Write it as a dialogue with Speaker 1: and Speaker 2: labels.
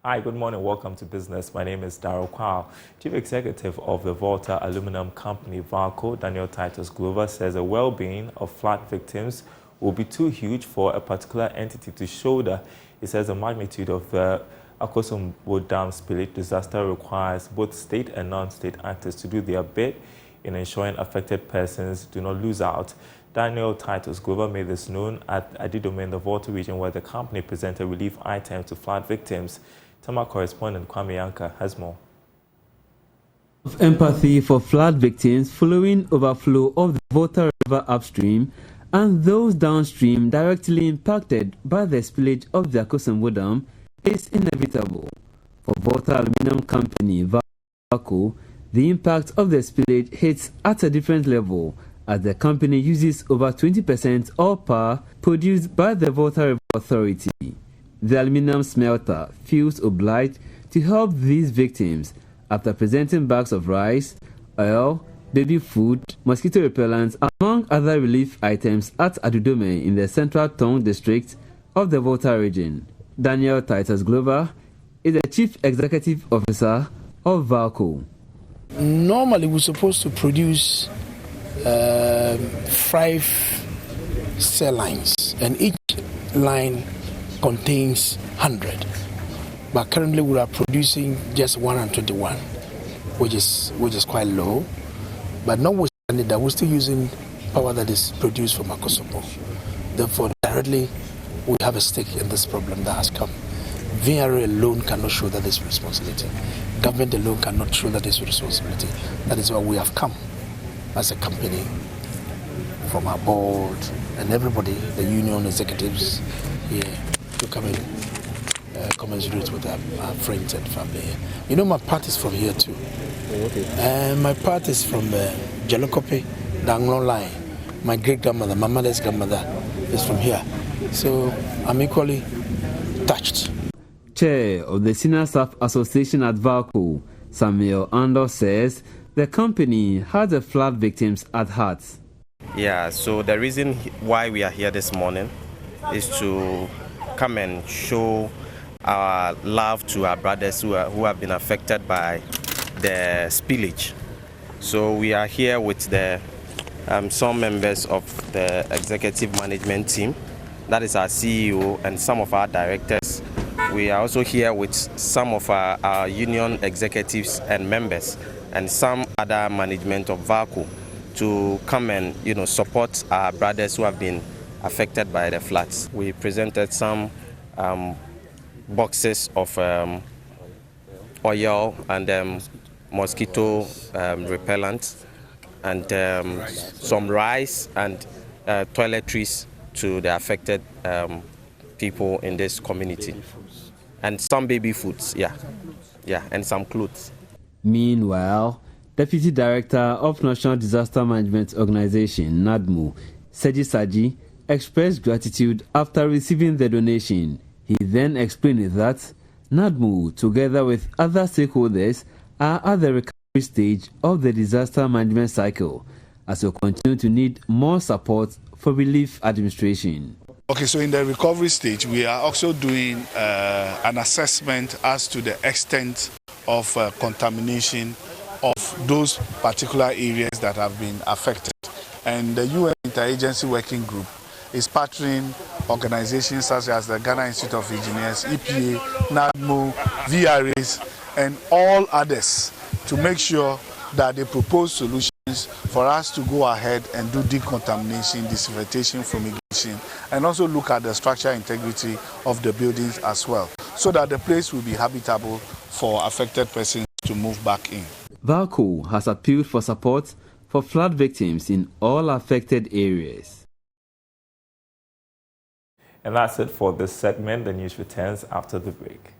Speaker 1: Hi, good morning. Welcome to Business. My name is Darryl Kwao. Chief Executive of the Volta Aluminum Company, Valco, Daniel Titus Glover, says the well-being of flood victims will be too huge for a particular entity to shoulder. He says the magnitude of the Akosombo Dam Spillage disaster requires both state and non-state actors to do their bit in ensuring affected persons do not lose out. Daniel Titus Glover made this known at Adidome in the Volta region, where the company presented relief items to flood victims. Tama correspondent Kwame Yanka has more.
Speaker 2: Of empathy for flood victims following overflow of the Volta River upstream and those downstream directly impacted by the spillage of the Akosombo Dam is inevitable. For Volta Aluminum Company, Valco, the impact of the spillage hits at a different level, as the company uses over 20% of power produced by the Volta River Authority. The aluminum smelter feels obliged to help these victims after presenting bags of rice, oil, baby food, mosquito repellents, among other relief items at Adidome in the Central Tong district of the Volta region. Daniel Titus Glover is the Chief Executive Officer of Valco.
Speaker 3: Normally, we're supposed to produce 5 cell lines, and each line contains 100. But currently, we are producing just 121, which is quite low. But notwithstanding that, we're still using power that is produced from Akosombo. Therefore, directly, we have a stake in this problem that has come. VRA alone cannot show that this responsibility. Government alone cannot show that this responsibility. That is why we have come as a company, from our board and everybody, the union executives here, to come and commiserate with our friends and family. You know, my part is from here too. Okay. My part is from Jalokope, Danglong line. My great-grandmother, my mother's grandmother, is from here. So I'm equally touched.
Speaker 2: Chair of the Senior Staff Association at Valco, Samuel Ando, says the company has the flood victims at heart.
Speaker 4: Yeah, so the reason why we are here this morning is to come and show our love to our brothers who have been affected by the spillage. So we are here with the some members of the executive management team, that is our CEO and some of our directors. We are also here with some of our union executives and members and some other management of Valco to come and support our brothers who have been affected by the floods. We presented some boxes of oil and mosquito repellent and some rice and toiletries to the affected people in this community, and some baby foods, and some clothes.
Speaker 2: Meanwhile, Deputy Director of National Disaster Management Organization, NADMO, Seji Saji, expressed gratitude after receiving the donation. He then explained that NADMO, together with other stakeholders, are at the recovery stage of the disaster management cycle, as we continue to need more support for relief administration.
Speaker 5: Okay, so in the recovery stage, we are also doing an assessment as to the extent of contamination of those particular areas that have been affected. And the UN Interagency Working Group is partnering organizations such as the Ghana Institute of Engineers, EPA, NADMO, VRAs, and all others to make sure that they propose solutions for us to go ahead and do decontamination, disinfectation, fumigation, and also look at the structural integrity of the buildings as well, so that the place will be habitable for affected persons to move back in.
Speaker 2: Valco has appealed for support for flood victims in all affected areas.
Speaker 1: And that's it for this segment. The news returns after the break.